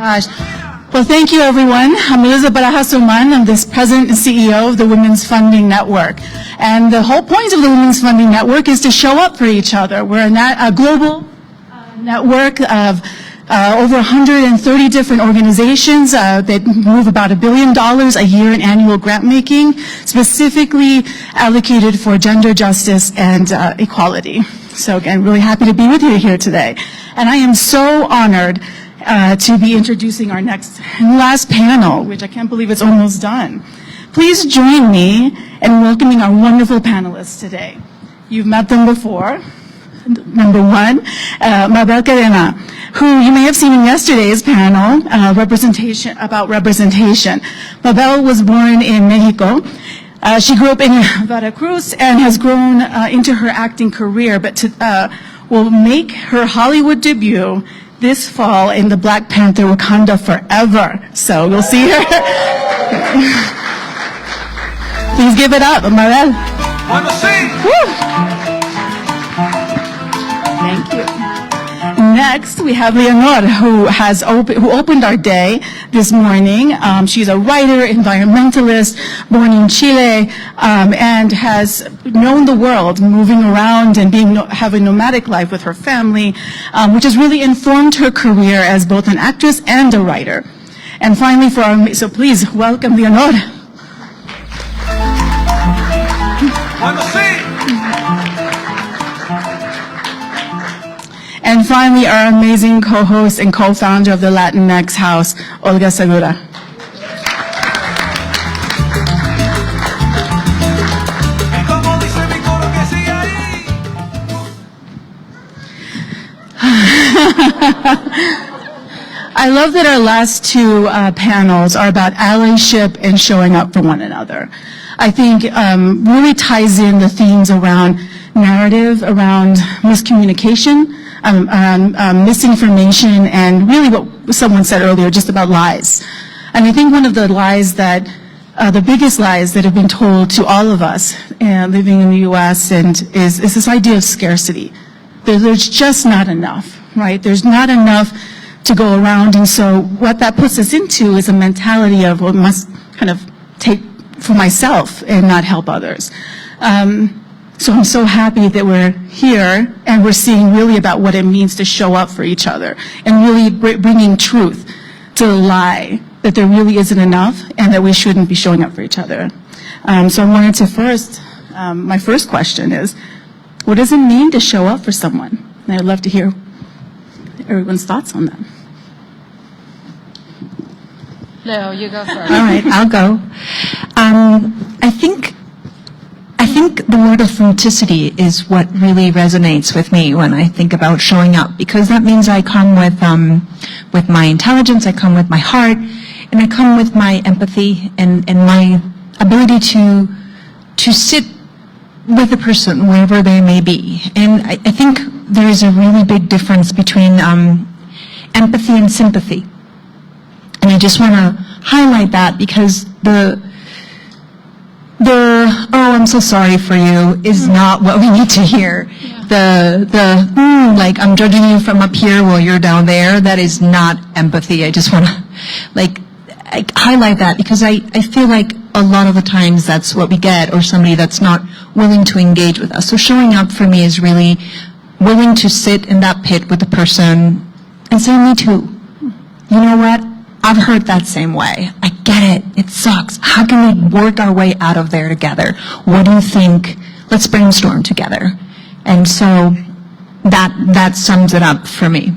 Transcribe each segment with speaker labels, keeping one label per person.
Speaker 1: Gosh. Well, thank you, everyone. I'm Elizabeth Barajas-Uman. I'm the president and CEO of the Women's Funding Network. And the whole point of the Women's Funding Network is to show up for each other. We're a global network of over 130 different organizations that move about $1 billion a year in annual grant making, specifically allocated for gender justice and equality. So again, really happy to be with you here today. And I am so honored to be introducing our next and last panel, which I can't believe it's almost done. Please join me in welcoming our wonderful panelists today. You've met them before. Number one, Mabel Cadena, who you may have seen in yesterday's panel, representation. Mabel was born in Mexico. She grew up in Veracruz and has grown into her acting career, but will make her Hollywood debut this fall in the Black Panther Wakanda Forever. So you'll see her. Please give it up, Mabel. Thank you. Next, we have Leonor, who opened our day this morning. She's a writer, environmentalist, born in Chile, and has known the world, moving around and have a nomadic life with her family, which has really informed her career as both an actress and a writer. And finally, so please welcome Leonor. And finally, our amazing co-host and co-founder of the Latinx House, Olga Segura. I love that our last two panels are about allyship and showing up for one another. I think really ties in the themes around narrative, around miscommunication, misinformation, and really what someone said earlier, just about lies. And I think one of the lies that, the biggest lies that have been told to all of us living in the U.S. is this idea of scarcity. There's just not enough, right? There's not enough to go around, and so what that puts us into is a mentality of, well, must kind of take for myself and not help others. So I'm so happy that we're here and we're seeing really about what it means to show up for each other and really bringing truth to the lie that there really isn't enough and that we shouldn't be showing up for each other. So I wanted to my first question is, what does it mean to show up for someone? And I'd love to hear everyone's thoughts on that.
Speaker 2: Leo, you go first.
Speaker 3: All right, I'll go. I think the word authenticity is what really resonates with me when I think about showing up, because that means I come with my intelligence, I come with my heart, and I come with my empathy and my ability to sit with a person wherever they may be. And I think there is a really big difference between empathy and sympathy. And I just want to highlight that, because the oh, I'm so sorry for you is not what we need to hear. Yeah. Like, I'm judging you from up here while you're down there, that is not empathy. I just want to highlight that, because I feel like a lot of the times that's what we get, or somebody that's not willing to engage with us. So showing up for me is really willing to sit in that pit with the person and say, me too. You know what? I've heard that same way. I get it. It sucks. How can we work our way out of there together? What do you think? Let's brainstorm together. And so that sums it up for me.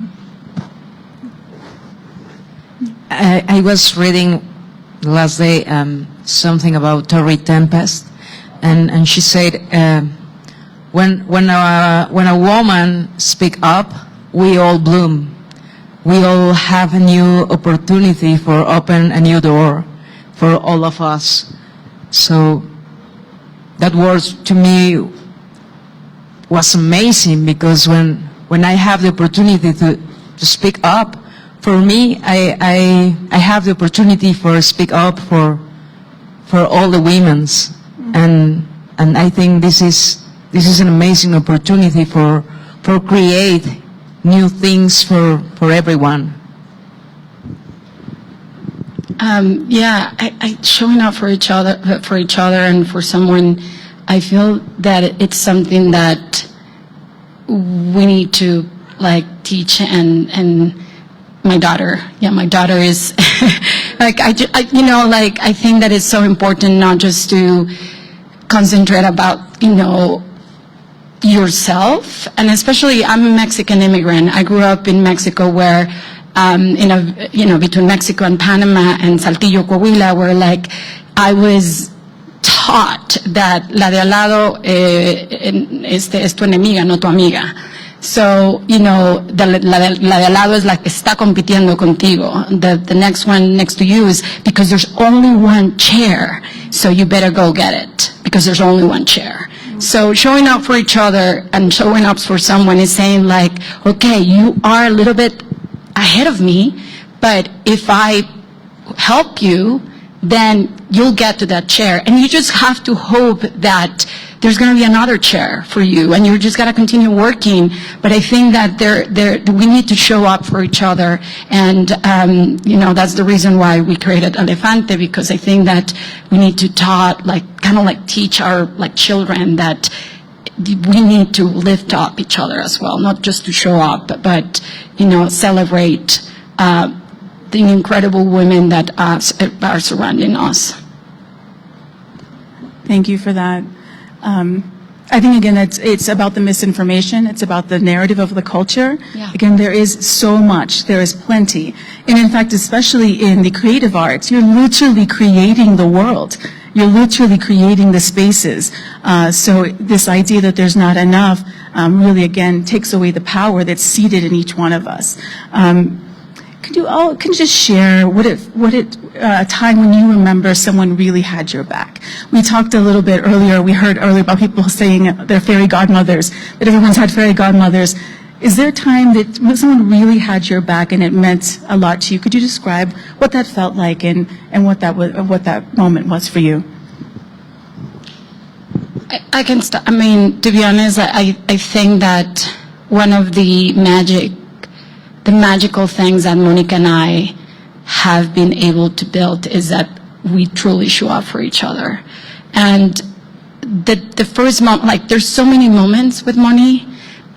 Speaker 2: I was reading last day something about Tori Tempest, and she said when a woman speak up, we all bloom. We all have a new opportunity for open a new door for all of us. So that word to me was amazing, because when I have the opportunity to speak up, for me, I have the opportunity for speak up for all the women's, and I think this is an amazing opportunity for create new things for everyone.
Speaker 4: Yeah, showing up for each other, and for someone, I feel that it's something that we need to like teach and my daughter is like I think that it's so important not just to concentrate about yourself, and especially I'm a Mexican immigrant. I grew up in Mexico where between Mexico and Panama and Saltillo, Coahuila, where like I was taught that la de al lado es tu enemiga, no tu amiga. So, la de al lado is like está compitiendo contigo. The next one next to you is because there's only one chair, so you better go get it because there's only one chair. So showing up for each other and showing up for someone is saying like, okay, you are a little bit ahead of me, but if I help you, then you'll get to that chair. And you just have to hope that there's going to be another chair for you, and you just got to continue working. But I think that we need to show up for each other, and that's the reason why we created Elefante, because I think that we need to teach our children that we need to lift up each other as well, not just to show up, but celebrate the incredible women that are surrounding us.
Speaker 1: Thank you for that. I think, again, it's about the misinformation. It's about the narrative of the culture.
Speaker 4: Yeah.
Speaker 1: Again, there is so much. There is plenty. And in fact, especially in the creative arts, you're literally creating the world. You're literally creating the spaces. So this idea that there's not enough really, again, takes away the power that's seated in each one of us. Can you just share a time when you remember someone really had your back? We talked a little bit earlier, we heard earlier about people saying they're fairy godmothers, that everyone's had fairy godmothers. Is there a time that someone really had your back and it meant a lot to you? Could you describe what that felt like and what that moment was for you?
Speaker 4: I can start. I mean, to be honest, I think that one of the magical things that Monica and I have been able to build is that we truly show up for each other. And the first moment, like there's so many moments with Moni.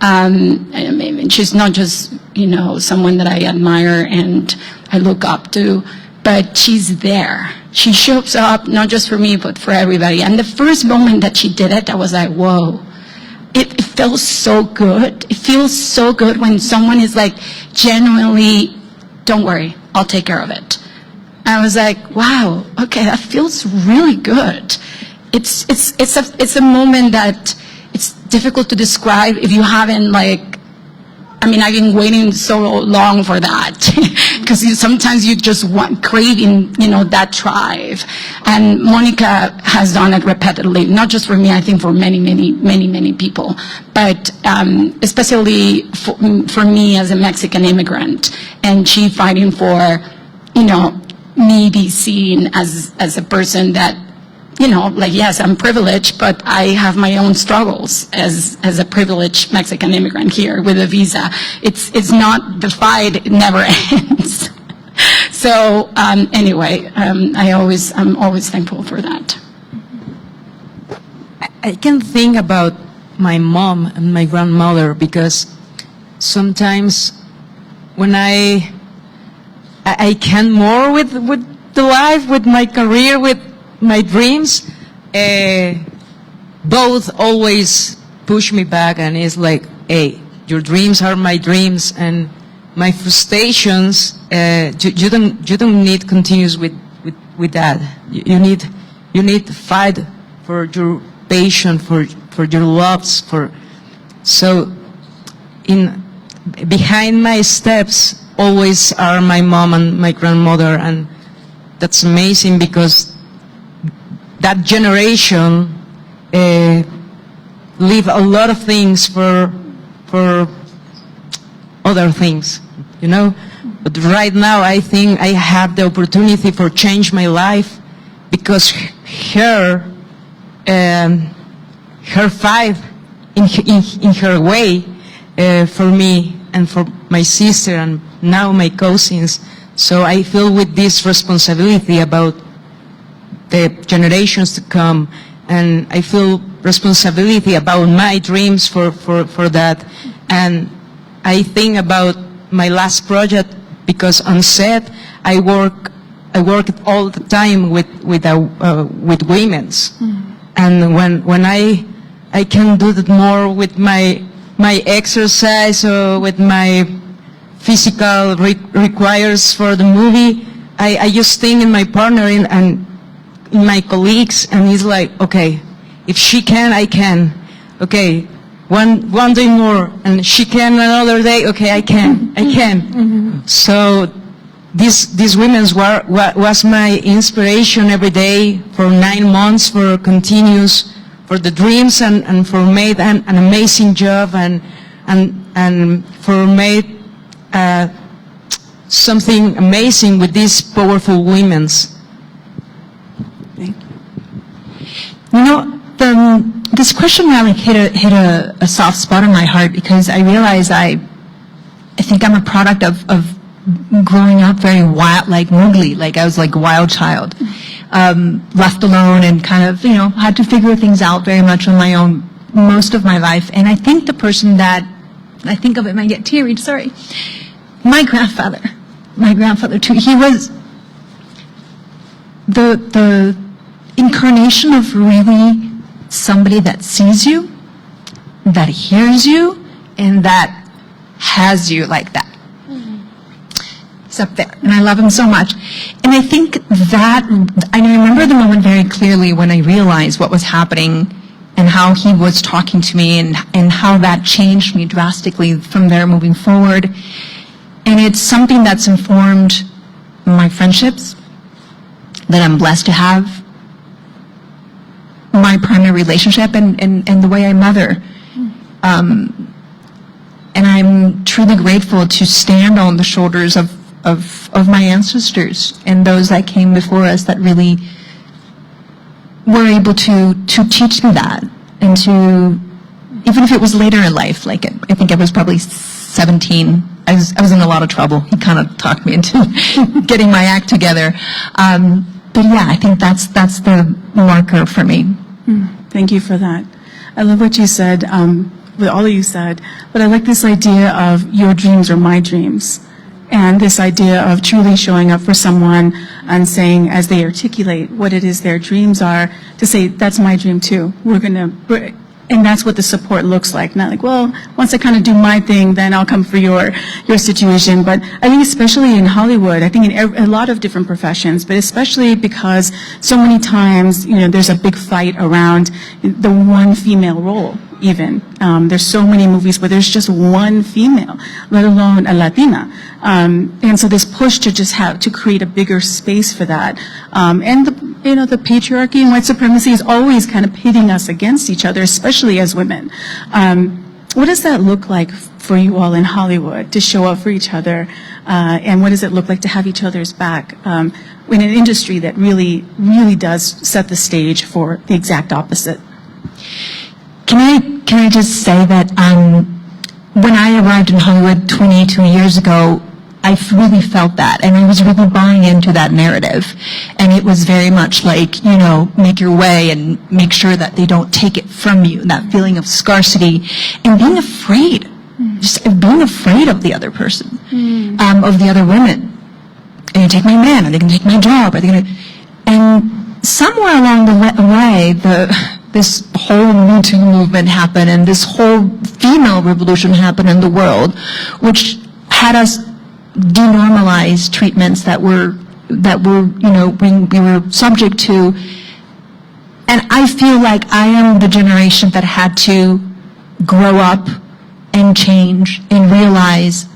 Speaker 4: I mean, she's not just, someone that I admire and I look up to, but she's there. She shows up not just for me, but for everybody. And the first moment that she did it, I was like, whoa. It feels so good. It feels so good when someone is like genuinely, don't worry, I'll take care of it. And I was like, wow, okay, that feels really good. It's a moment that it's difficult to describe if you haven't I've been waiting so long for that because sometimes you just craving, that drive. And Monica has done it repeatedly, not just for me, I think for many, many, many, many people, but especially for me as a Mexican immigrant, and she fighting for, me be seen as a person that, yes, I'm privileged, but I have my own struggles as a privileged Mexican immigrant here with a visa. It's not the fight; it never ends. So anyway, I'm always thankful for that.
Speaker 2: I can think about my mom and my grandmother because sometimes when I can more with the life, with my career, with my dreams, both always push me back, and it's like, hey, your dreams are my dreams, and my frustrations, you don't need continuous with that. You need to fight for your passion, for your loves, so behind my steps always are my mom and my grandmother, and that's amazing because that generation leave a lot of things for other things, But right now, I think I have the opportunity for change my life because her fight in her way for me and for my sister and now my cousins. So I feel with this responsibility about the generations to come, and I feel responsibility about my dreams for that. And I think about my last project, because on set I work all the time with women's, and when I can do that more with my exercise or with my physical requires for the movie, I just think in my partner and in my colleagues, and it's like, okay, if she can, I can. Okay, one day more, and she can another day. Okay, I can. So this women's was my inspiration every day for 9 months, for continuous, for the dreams, and for made an amazing job, and for made something amazing with these powerful women's.
Speaker 1: Thank you.
Speaker 3: You know, this question really hit a soft spot in my heart, because I realize I think I'm a product of growing up very wild, like Mowgli, like I was like a wild child, left alone and kind of, had to figure things out very much on my own most of my life. And I think the person that I think of, it might get teary, sorry, my grandfather too, he was the incarnation of really somebody that sees you, that hears you, and that has you like that. He's up there, and I love him so much. And I think that, I remember the moment very clearly when I realized what was happening and how he was talking to me, and how that changed me drastically from there moving forward. And it's something that's informed my friendships that I'm blessed to have, my primary relationship, and the way I mother. And I'm truly grateful to stand on the shoulders of my ancestors and those that came before us, that really were able to teach me that, and to, even if it was later in life, like I think I was probably 17, I was in a lot of trouble. He kind of talked me into getting my act together. But yeah, I think that's the marker for me.
Speaker 1: Thank you for that. I love what you said, what all of you said, but I like this idea of your dreams are my dreams. And this idea of truly showing up for someone and saying, as they articulate what it is their dreams are, to say, that's my dream too. And that's what the support looks like. Not like, well, once I kind of do my thing, then I'll come for your situation. But I think especially in Hollywood, I think in a lot of different professions, but especially because so many times, there's a big fight around the one female role, even. There's so many movies where there's just one female, let alone a Latina. And so this push to just to create a bigger space for that. And the patriarchy and white supremacy is always kind of pitting us against each other, especially as women. What does that look like for you all in Hollywood, to show up for each other? And what does it look like to have each other's back in an industry that really, really does set the stage for the exact opposite?
Speaker 3: Can I just say that when I arrived in Hollywood 22 years ago, I really felt that, and I was really buying into that narrative. And it was very much like, make your way and make sure that they don't take it from you, that feeling of scarcity, and being afraid, just being afraid of the other person, of the other women. Are they going to take my man? Are they going to take my job? Are they going to... And somewhere along the way, this whole Me Too movement happened, and this whole female revolution happened in the world, which had us denormalize treatments that were we were subject to. And I feel like I am the generation that had to grow up and change and realize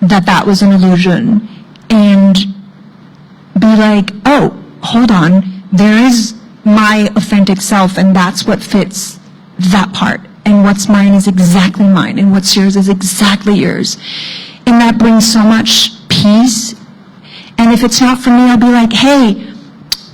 Speaker 3: that that was an illusion, and be like, oh, hold on, there is my authentic self, and that's what fits that part, and what's mine is exactly mine, and what's yours is exactly yours. And that brings so much peace. And if it's not for me, I'll be like, hey,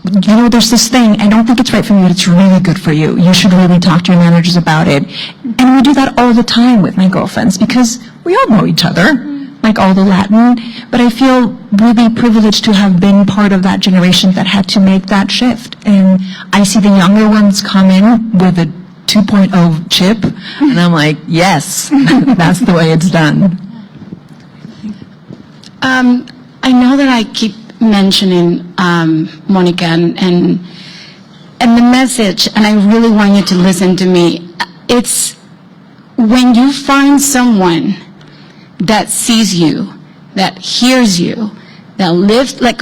Speaker 3: there's this thing, I don't think it's right for me, but it's really good for you. You should really talk to your managers about it. And we do that all the time with my girlfriends, because we all know each other. like all the Latin, but I feel really privileged to have been part of that generation that had to make that shift. And I see the younger ones come in with a 2.0 chip, and I'm like, yes, that's the way it's done.
Speaker 4: I know that I keep mentioning Monica and the message, and I really want you to listen to me. It's when you find someone that sees you, that hears you, that lifts, like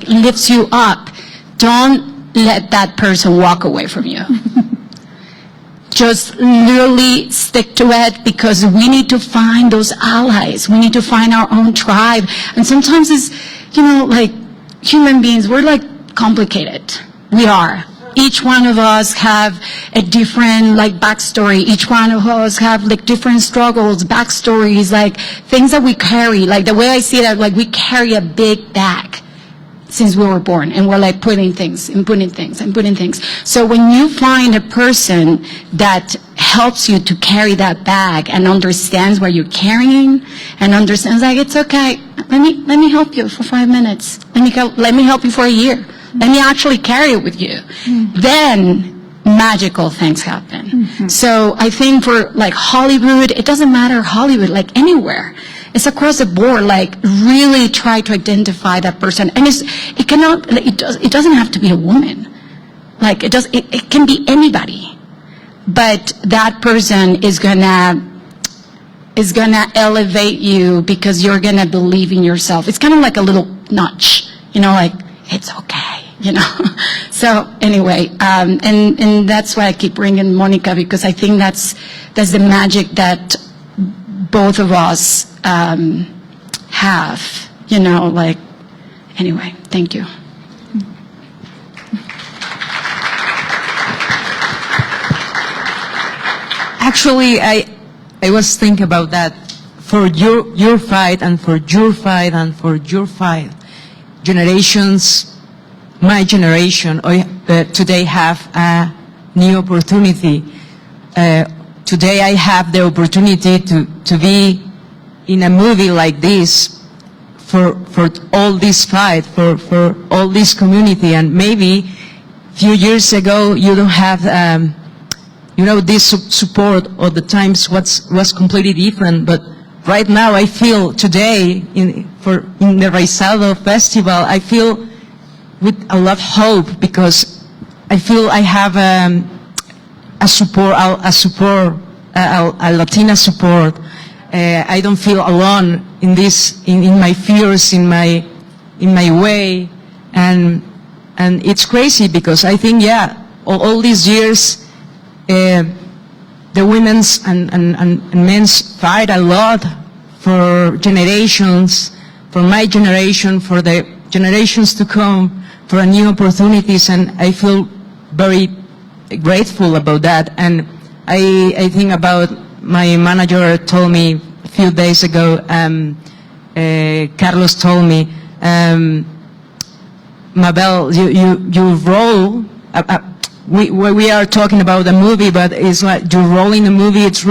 Speaker 4: lifts you up. Don't let that person walk away from you. Just literally stick to it, because we need to find those allies. We need to find our own tribe. And sometimes it's, like human beings, we're like complicated. We are. Each one of us have a different backstory. Each one of us have different struggles, backstories, things that we carry. Like the way I see it, we carry a big bag since we were born, and we're putting things. So when you find a person that helps you to carry that bag and understands what you're carrying and understands it's okay, let me help you for 5 minutes. Let me help you for a year. Let me actually carry it with you. Then magical things happen. So I think for Hollywood, it doesn't matter Hollywood, anywhere. It's across the board, really try to identify that person. And it doesn't have to be a woman. It can be anybody. But that person is gonna elevate you, because you're gonna believe in yourself. It's kind of like a little notch, it's okay. So anyway, and that's why I keep bringing Monica, because I think that's the magic that both of us have, anyway, thank you.
Speaker 2: Actually, I was thinking about that. For your fight, and for your fight, and for your fight, generations, my generation today have a new opportunity. Today I have the opportunity to be in a movie like this for all this fight, for all this community. And maybe a few years ago you don't have this support, or the times was completely different. But right now I feel today in the Raizado Festival, I feel with a lot of hope, because I feel I have a Latina support. I don't feel alone in this, in my fears, in my way, and it's crazy, because I think all these years the women's and men's fight a lot for generations, for my generation, for the generations to come, for new opportunities, and I feel very grateful about that. And I think about my manager told me a few days ago, Carlos told me, Mabel, your role, we are talking about the movie, but it's like your role in the movie, it's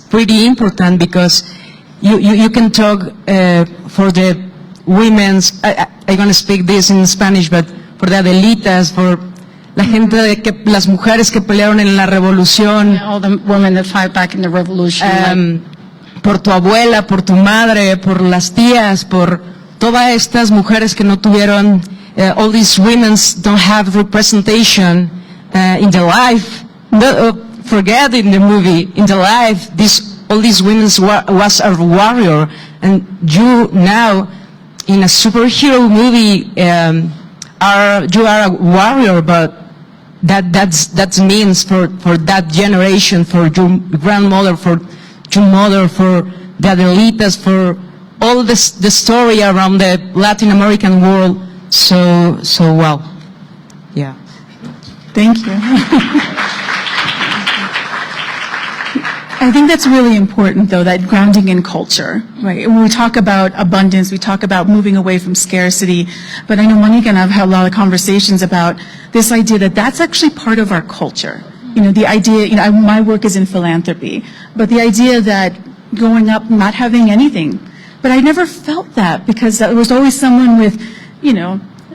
Speaker 2: pretty important, because you can talk for the women's, I'm going to speak this in Spanish, but for the Adelitas, for la gente las mujeres que pelearon en la revolución.
Speaker 4: All the women that fight back in the revolution.
Speaker 2: Por tu abuela, por tu madre, por las tías, por todas estas mujeres que no tuvieron, all these women don't have representation in their life. Forget in the movie, in the life, all these women was a warrior, and you now, in a superhero movie, you are a warrior, but that means for that generation, for your grandmother, for your mother, for the Adelitas, for all the story around the Latin American world. So well, yeah.
Speaker 1: Thank you. I think that's really important, though, that grounding in culture, right? When we talk about abundance, we talk about moving away from scarcity, but I know Monica and I have had a lot of conversations about this idea that that's actually part of our culture. the idea, my work is in philanthropy, but the idea that growing up not having anything, but I never felt that because there was always someone with,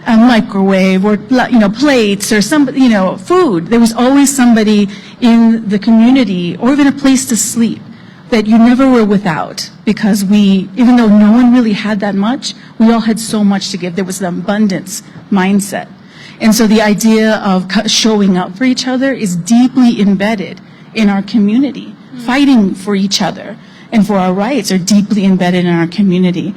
Speaker 1: a microwave or, plates or somebody, food. There was always somebody in the community or even a place to sleep that you never were without because even though no one really had that much, we all had so much to give. There was an abundance mindset. And so the idea of showing up for each other is deeply embedded in our community. Fighting for each other and for our rights are deeply embedded in our community.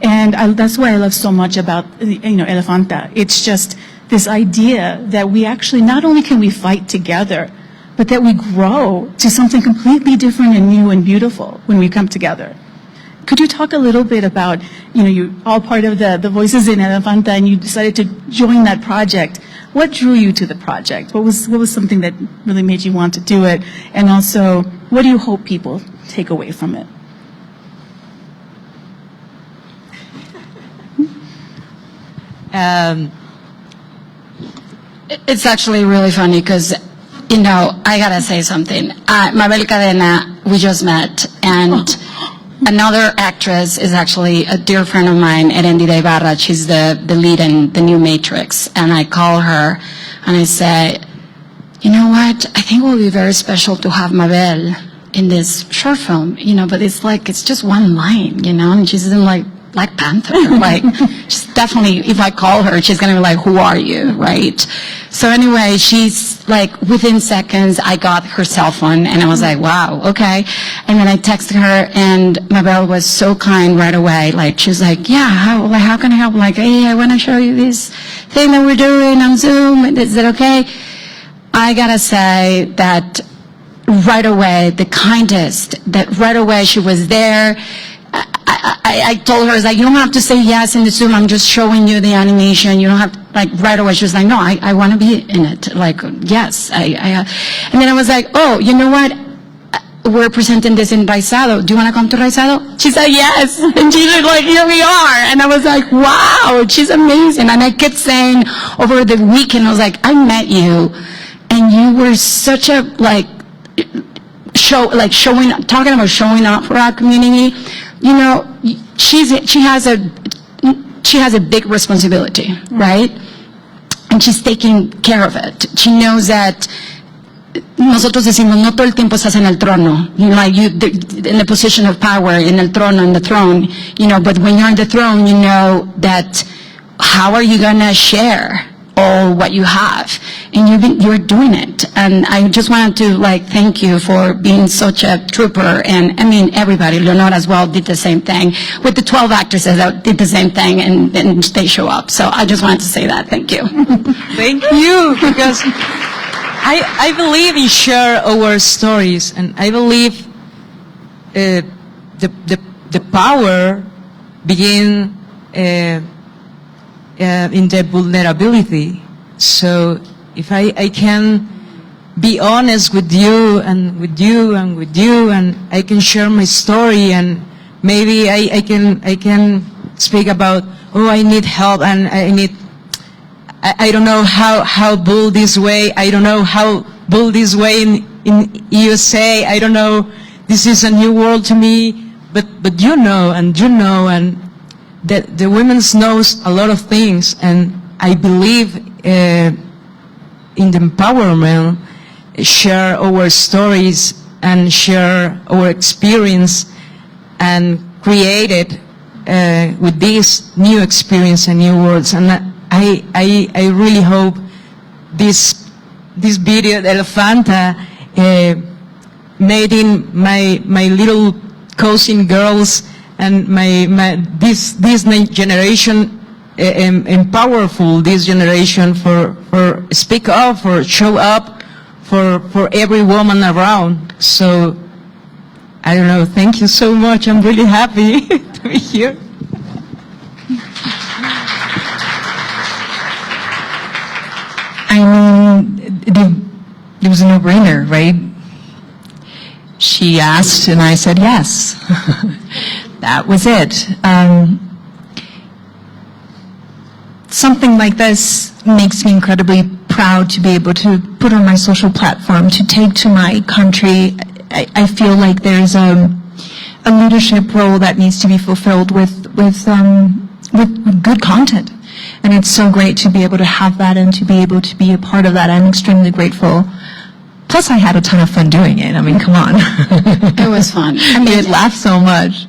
Speaker 1: And that's why I love so much about, Elefanta. It's just this idea that we actually, not only can we fight together, but that we grow to something completely different and new and beautiful when we come together. Could you talk a little bit about, you're all part of the Voices in Elefanta and you decided to join that project. What drew you to the project? What was something that really made you want to do it? And also, what do you hope people take away from it?
Speaker 4: It's actually really funny because, I gotta say something. Mabel Cadena, we just met, and another actress is actually a dear friend of mine, Erendira Ibarra. She's the lead in the new Matrix, and I call her and I say, you know what? I think it will be very special to have Mabel in this short film, but it's just one line, and she's in Black Panther. She's definitely, if I call her, she's going to be like, who are you, right? So anyway, she's within seconds, I got her cell phone and I was like, wow, okay. And then I texted her and Mabel was so kind right away. She was like, yeah, how can I help? Hey, I want to show you this thing that we're doing on Zoom. Is it okay? I got to say that right away, the kindest, that right away she was there. I told her, I was like, you don't have to say yes in the Zoom. I'm just showing you the animation. You don't have to, right away. She was like, no, I want to be in it. Yes. And then I was like, oh, you know what? We're presenting this in Raizado. Do you want to come to Raizado? She said, yes. And she's like, here we are. And I was like, wow, she's amazing. And I kept saying over the weekend, I was like, I met you and you were such a, talking about showing up for our community. She has a big responsibility, right? And she's taking care of it. She knows that nosotros decimos, no todo el tiempo estás en el trono. In the position of power, in el trono, in the throne, but when you're on the throne, you know that how are you going to share all what you have? And you're doing it. And I just wanted to thank you for being such a trooper. And I mean, everybody, Leonora as well did the same thing with the 12 actresses that did the same thing and they show up. So I just wanted to say that. Thank you.
Speaker 2: Thank you, because I believe in share our stories, and I believe the power begin in the vulnerability. So if I can be honest with you and with you and with you, and I can share my story, and maybe I can speak about, oh, I need help and I don't know how build this way. I don't know how build this way in USA. I don't know. This is a new world to me. But and that the women's knows a lot of things, and I believe in the empowerment, share our stories and share our experience and create it with this new experience and new words. And I really hope this video, Elefanta, made in my little cousin girls and this generation empowerful this generation for speak up, for show up for every woman around. So I don't know, thank you so much. I'm really happy to be here.
Speaker 3: I mean, it was a no-brainer, right? She asked and I said yes. That was it. Something like this makes me incredibly proud to be able to put on my social platform, to take to my country. I feel like there's a leadership role that needs to be fulfilled with good content. And it's so great to be able to have that and to be able to be a part of that. I'm extremely grateful. Plus, I had a ton of fun doing it. I mean, come on.
Speaker 4: It was fun. I
Speaker 3: We
Speaker 4: mean,
Speaker 3: had laughed so much.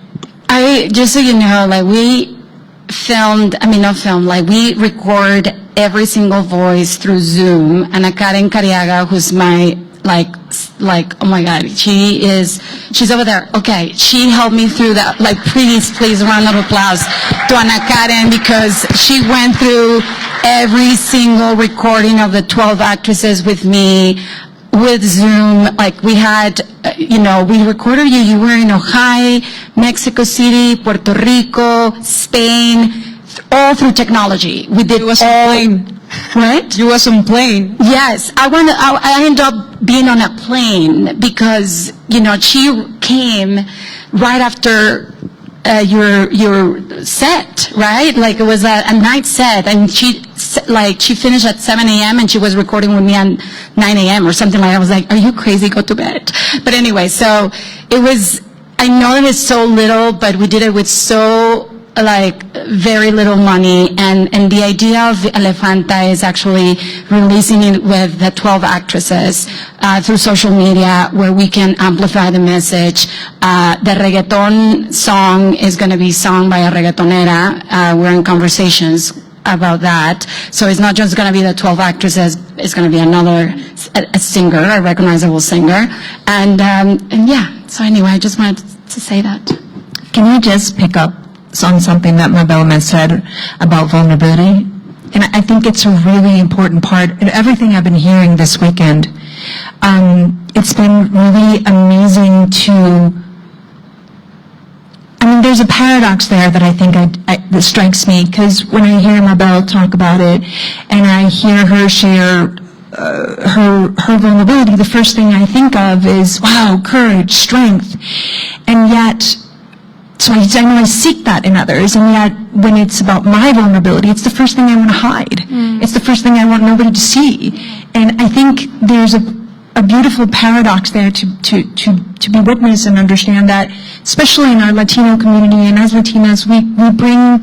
Speaker 4: just so you know, like we we record every single voice through Zoom, and Karen Cariaga, who's my, oh my God, she's over there. Okay, she helped me through that. Like, please, round of applause to Ana Karen, because she went through every single recording of the 12 actresses with me, with Zoom. Like, we had, we recorded you. You were in Ohio, Mexico City, Puerto Rico, Spain, all through technology. We did
Speaker 2: You was
Speaker 4: all.
Speaker 2: on plane.
Speaker 4: What?
Speaker 2: You was on plane.
Speaker 4: Yes, I ended up being on a plane because, she came right after your set, right? Like, it was a night set, and she finished at 7 a.m. and she was recording with me at 9 a.m. or something like that. I was like, are you crazy? Go to bed. But anyway, so it was, I know it is so little, but we did it with so, very little money, and the idea of Elefanta is actually releasing it with the 12 actresses through social media, where we can amplify the message. The reggaeton song is going to be sung by a reggaetonera. We're in conversations about that, so it's not just going to be the 12 actresses. It's going to be a singer, a recognizable singer, and yeah. So anyway, I just wanted to say that.
Speaker 3: Can I just pick up on something that Mabel said about vulnerability? And I think it's a really important part. And everything I've been hearing this weekend, it's been really amazing there's a paradox there that I think that strikes me, because when I hear Mabel talk about it and I hear her share her vulnerability, the first thing I think of is, wow, courage, strength. And yet, so I know I seek that in others, and yet when it's about my vulnerability, it's the first thing I want to hide. It's the first thing I want nobody to see. And I think there's a beautiful paradox there to be witnessed and understand that, especially in our Latino community, and as Latinas, we bring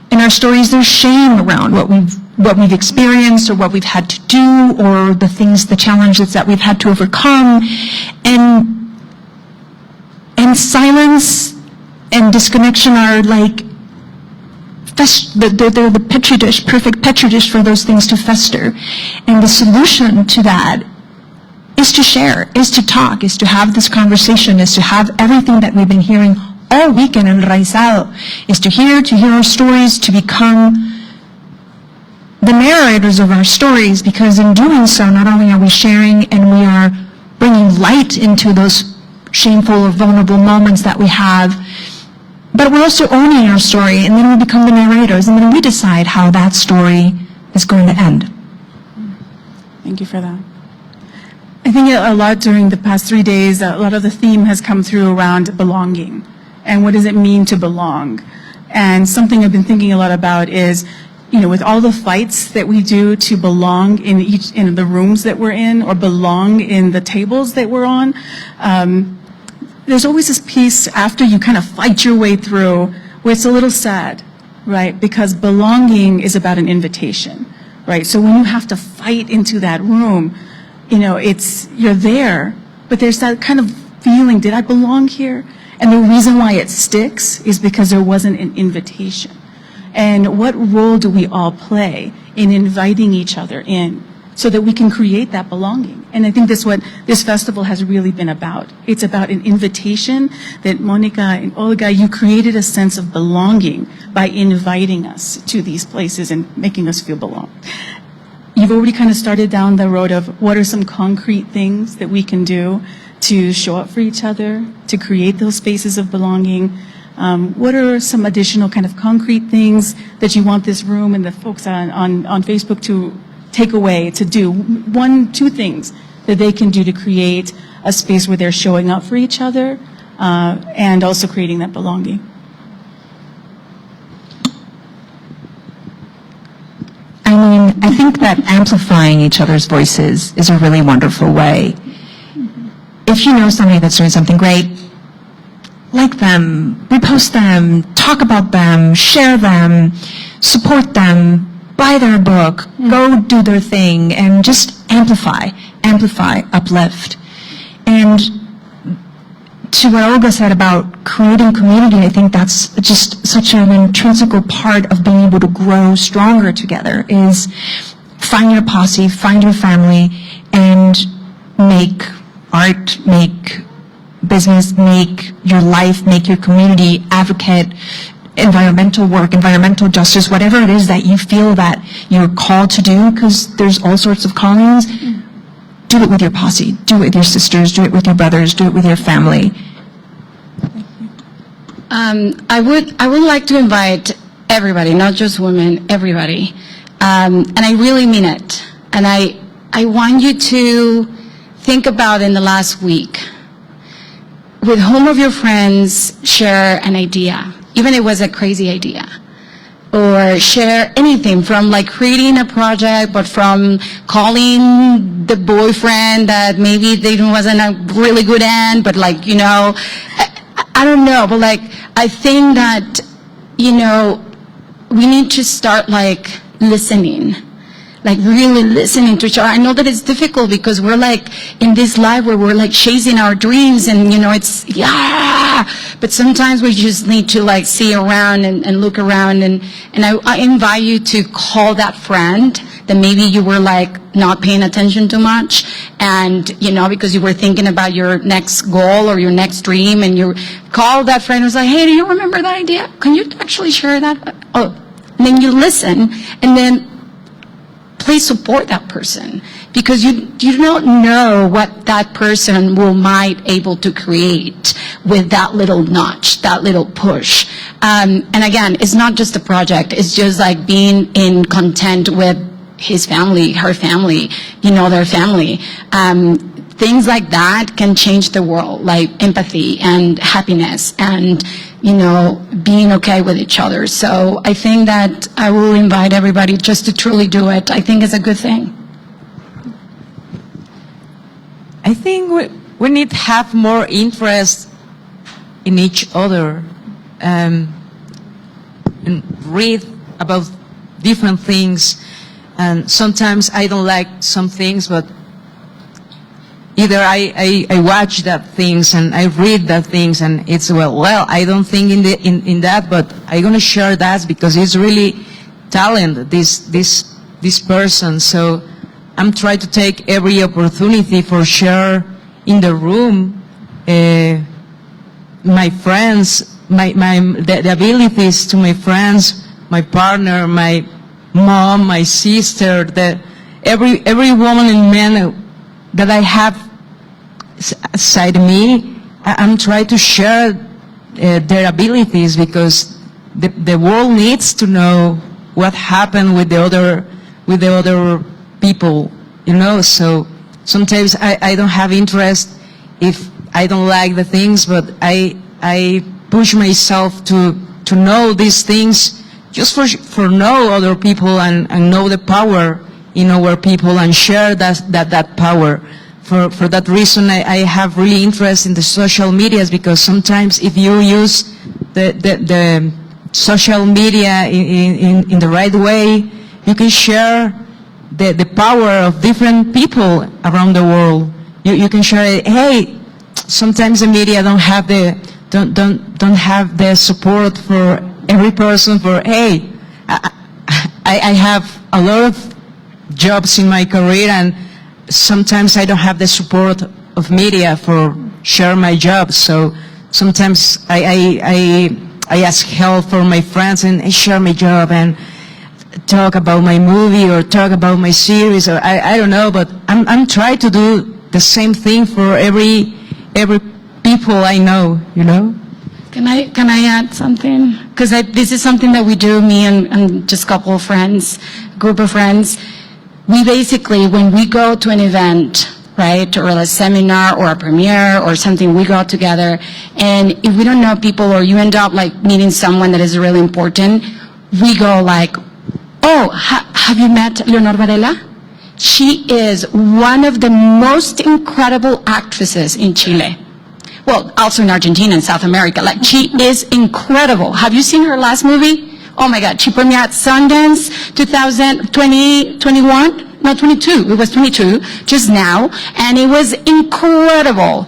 Speaker 3: in our stories, there's shame around what we've experienced or what we've had to do, or the challenges that we've had to overcome, and silence and disconnection are like they're the petri dish, perfect petri dish for those things to fester. And the solution to that is to share, is to talk, is to have this conversation, is to have everything that we've been hearing all weekend in Enraizado, is to hear our stories, to become the narrators of our stories, because in doing so, not only are we sharing and we are bringing light into those shameful or vulnerable moments that we have, but we're also owning our story, and then we become the narrators, and then we decide how that story is going to end.
Speaker 1: Thank you for that. I think a lot during the past 3 days, a lot of the theme has come through around belonging. And what does it mean to belong? And something I've been thinking a lot about is, with all the fights that we do to belong in the rooms that we're in, or belong in the tables that we're on, there's always this piece after you kind of fight your way through where it's a little sad, right? Because belonging is about an invitation, right? So when you have to fight into that room, you're there, but there's that kind of feeling, did I belong here? And the reason why it sticks is because there wasn't an invitation. And what role do we all play in inviting each other in so that we can create that belonging? And I think that's what this festival has really been about. It's about an invitation that Monica and Olga, you created a sense of belonging by inviting us to these places and making us feel belong. You've already kind of started down the road of what are some concrete things that we can do to show up for each other, to create those spaces of belonging. What are some additional kind of concrete things that you want this room and the folks on Facebook to take away, to do? 1, 2 things that they can do to create a space where they're showing up for each other and also creating that belonging.
Speaker 3: I think that amplifying each other's voices is a really wonderful way. If you know somebody that's doing something great, like them, repost them, talk about them, share them, support them, buy their book, go do their thing, and just amplify, uplift. And to what Olga said about creating community, I think that's just such an intrinsic part of being able to grow stronger together, is find your posse, find your family, and make art, make business, make your life, make your community, advocate environmental work, environmental justice, whatever it is that you feel that you're called to do, because there's all sorts of callings. Do it with your posse, do it with your sisters, do it with your brothers, do it with your family.
Speaker 4: I would like to invite everybody, not just women, everybody. And I really mean it. And I want you to think about in the last week, with whom of your friends share an idea, even if it was a crazy idea, or share anything from like creating a project, but from calling the boyfriend that maybe they wasn't a really good end, but like, you know, I don't know, but like, I think that, you know, we need to start like listening, like really listening to each other. I know that it's difficult because we're like in this life where we're like chasing our dreams and, you know, it's, yeah, but sometimes we just need to like see around and look around. And I invite you to call that friend that maybe you were like not paying attention too much, and, you know, because you were thinking about your next goal or your next dream, and you call that friend who's like, hey, do you remember that idea? Can you actually share that? Oh, and then you listen, and then please support that person, because you don't know what that person might able to create with that little notch, that little push. And again, it's not just a project, it's just like being in content with his family, her family, you know, their family. Things like that can change the world, like empathy and happiness and, you know, being okay with each other. So I think that I will invite everybody just to truly do it. I think it's a good thing.
Speaker 2: I think we need to have more interest in each other, and read about different things. And sometimes I don't like some things, but either I watch that things and I read that things, and it's well I don't think in that, but I'm gonna share that because it's really talent, this person. So I'm trying to take every opportunity for share in the room my friends, the abilities to my friends, my partner, my mom, my sister, every woman and man that I have side me, I'm trying to share their abilities, because the world needs to know what happened with the other people, you know. So sometimes I don't have interest if I don't like the things, but I push myself to know these things just for know other people and know the power in our people and share that power. For that reason, I have really interest in the social medias, because sometimes if you use the social media in the right way, you can share the power of different people around the world. You can share, hey, sometimes the media don't have the support for every person. For hey, I have a lot of jobs in my career, and sometimes I don't have the support of media for share my job. So sometimes I ask help for my friends and I share my job and talk about my movie or talk about my series, or I don't know, but I'm trying to do the same thing for every people I know, you know.
Speaker 4: Can I add something? Because this is something that we do, me and just a couple of friends, group of friends. We basically, when we go to an event, right, or a seminar or a premiere or something, we go out together, and if we don't know people or you end up like meeting someone that is really important, we go like, Oh, have you met Leonor Varela? She is one of the most incredible actresses in Chile. Well, also in Argentina and South America. Like, she is incredible. Have you seen her last movie? Oh my God, she premiered at Sundance 2021? No, 22. It was 22, just now. And it was incredible.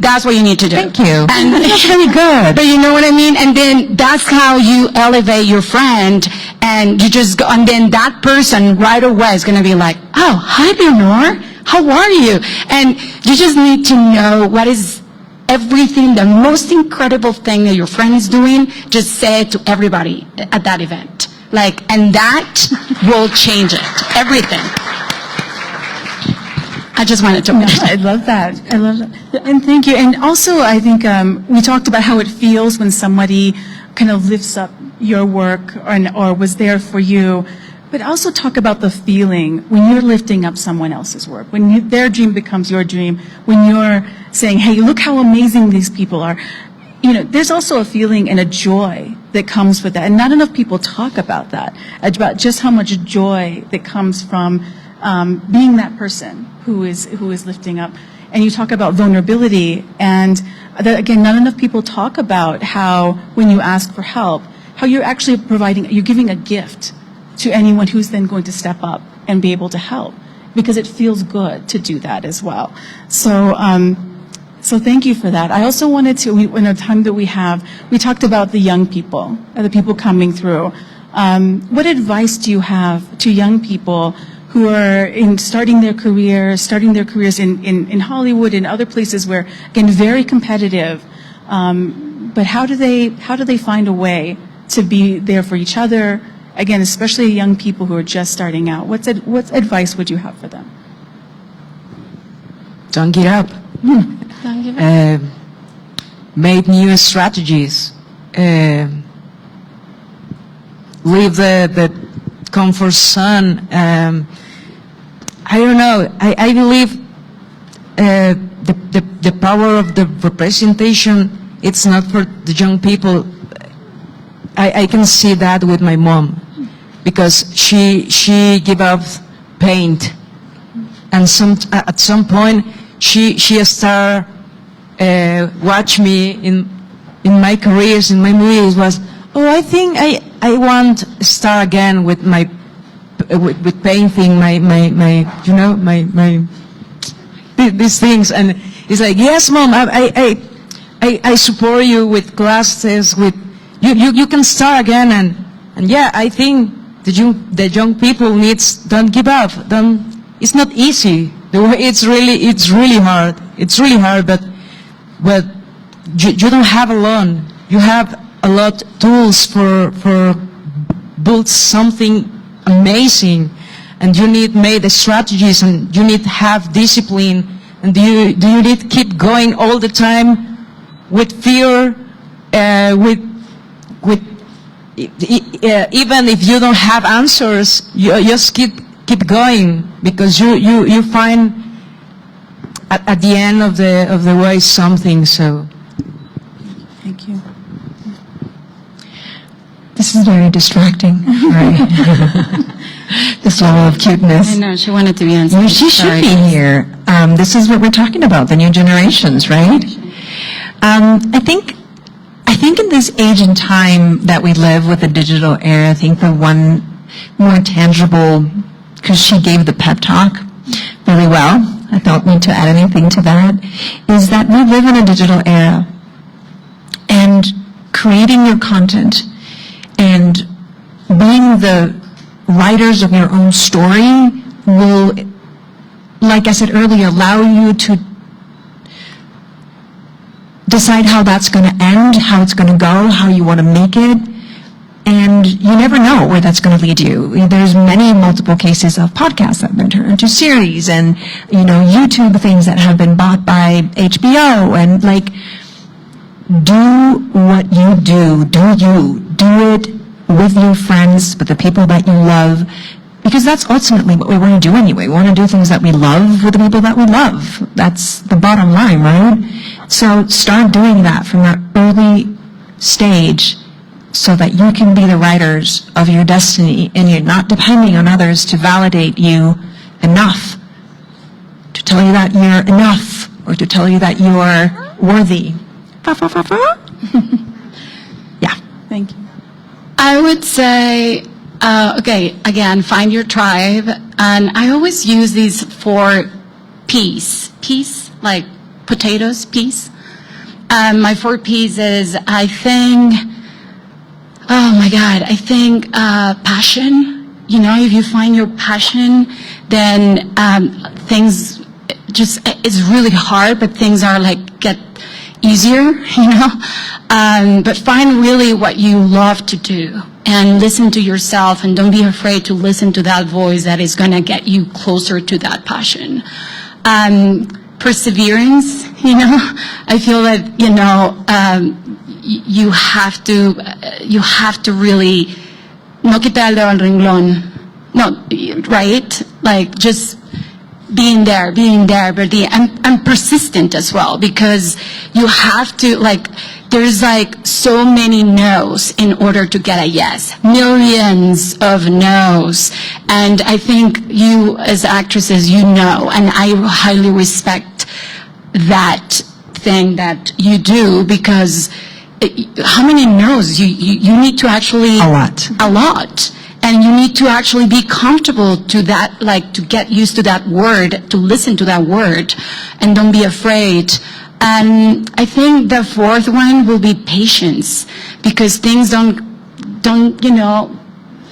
Speaker 4: That's what you need to do.
Speaker 3: Thank you.
Speaker 4: And
Speaker 3: That's really good.
Speaker 4: But you know what I mean? And then that's how you elevate your friend, and you just go, and then that person right away is going to be like, oh, hi, Leonor. How are you? And you just need to know what is everything, the most incredible thing that your friend is doing, just say it to everybody at that event. Like, and that will change it. Everything. I just wanted to mention.
Speaker 1: I love that. I love that. And thank you. And also, I think we talked about how it feels when somebody kind of lifts up your work or was there for you. But also talk about the feeling when you're lifting up someone else's work, when their dream becomes your dream, when you're saying, hey, look how amazing these people are. You know, there's also a feeling and a joy that comes with that. And not enough people talk about that, about just how much joy that comes from being that person who is lifting up. And you talk about vulnerability, and that, again, not enough people talk about how when you ask for help, how you're actually you're giving a gift to anyone who's then going to step up and be able to help, because it feels good to do that as well. So, so thank you for that. I also wanted to, in the time that we have, we talked about the young people, the people coming through. What advice do you have to young people who are starting their careers in Hollywood and other places where, again, very competitive, but how do they find a way to be there for each other? Again, especially young people who are just starting out. What advice would you have for them?
Speaker 2: Don't give up. Make new strategies. Leave the comfort zone. I don't know. I believe the power of the representation, it's not for the young people. I can see that with my mom, because she gave up paint, and at some point she started watch me in my careers, in my movies. Was, oh, I think I want to start again with my with painting my you know my these things. And it's like, yes, mom, I support you with classes, with you can start again. And yeah, I think the young people don't give up. It's not easy. It's really hard. It's really hard, but you don't have alone. You have a lot of tools for build something amazing, and you need the strategies, and you need to have discipline, and do you need to keep going all the time with fear, even if you don't have answers, you just keep going, because you find at the end of the way something. So
Speaker 1: Thank you.
Speaker 3: This is very distracting, right? This level of cuteness.
Speaker 4: I know, she wanted to be on
Speaker 3: Yeah,
Speaker 4: stage.
Speaker 3: she should
Speaker 4: Sorry.
Speaker 3: be here. This is what we're talking about, the new generations, right? I think in this age and time that we live with the digital era, I think the one more tangible, because she gave the pep talk really well, I don't need to add anything to that, is that we live in a digital era, and creating your content and being the writers of your own story will, like I said earlier, allow you to decide how that's going to end, how it's going to go, how you want to make it, and you never know where that's going to lead you. There's multiple cases of podcasts that have been turned into series, and YouTube things that have been bought by HBO, and like, do what you do. Do it with your friends, with the people that you love, because that's ultimately what we want to do anyway. We want to do things that we love with the people that we love. That's the bottom line, right? So start doing that from that early stage, so that you can be the writers of your destiny and you're not depending on others to validate you enough, to tell you that you're enough, or to tell you that you're worthy. Yeah.
Speaker 1: Thank you.
Speaker 4: I would say, okay, again, find your tribe. And I always use these 4 P's. Peas, like potatoes, peas. My 4 P's is, I think, oh my God, I think passion. You know, if you find your passion, then things just, it's really hard, but things are like, get easier, you know. But find really what you love to do and listen to yourself, and don't be afraid to listen to that voice that is going to get you closer to that passion. Perseverance, you know, I feel that, you know, you have to really, no quitarle al renglón, no, right? Like just being there, but and persistent as well, because you have to, like, there's like so many no's in order to get a yes, millions of no's. And I think you as actresses, you know, and I highly respect that thing that you do, because how many no's? You need to actually...
Speaker 3: A lot.
Speaker 4: And you need to actually be comfortable to that, like to get used to that word, to listen to that word, and don't be afraid. And I think the 4th one will be patience, because things don't, you know,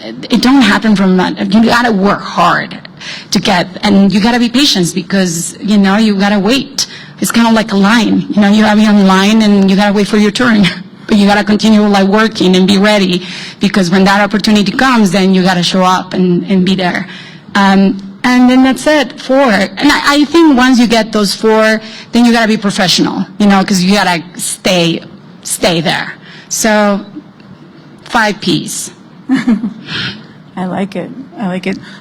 Speaker 4: it don't happen from that. You gotta work hard to get, and you gotta be patient, because, you know, you gotta wait. It's kind of like a line, you know, you gotta be on line and you gotta wait for your turn. But you gotta continue like working and be ready, because when that opportunity comes, then you gotta show up and be there. And then that's it, 4. And I think once you get those 4, then you gotta be professional, you know, because you gotta stay there. So 5 P's.
Speaker 1: I like it.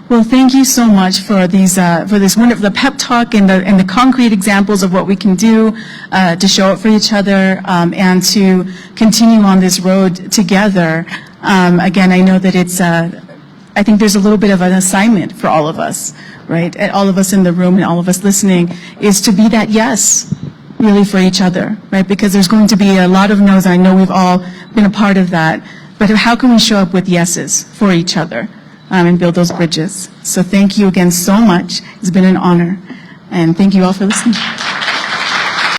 Speaker 1: Well, thank you so much for these, for this wonderful, the pep talk and the concrete examples of what we can do to show up for each other, and to continue on this road together. Again, I know that it's, I think there's a little bit of an assignment for all of us, right? And all of us in the room and all of us listening, is to be that yes, really, for each other, right? Because there's going to be a lot of no's. I know we've all been a part of that. But how can we show up with yeses for each other, and build those bridges? So thank you again so much. It's been an honor. And thank you all for listening.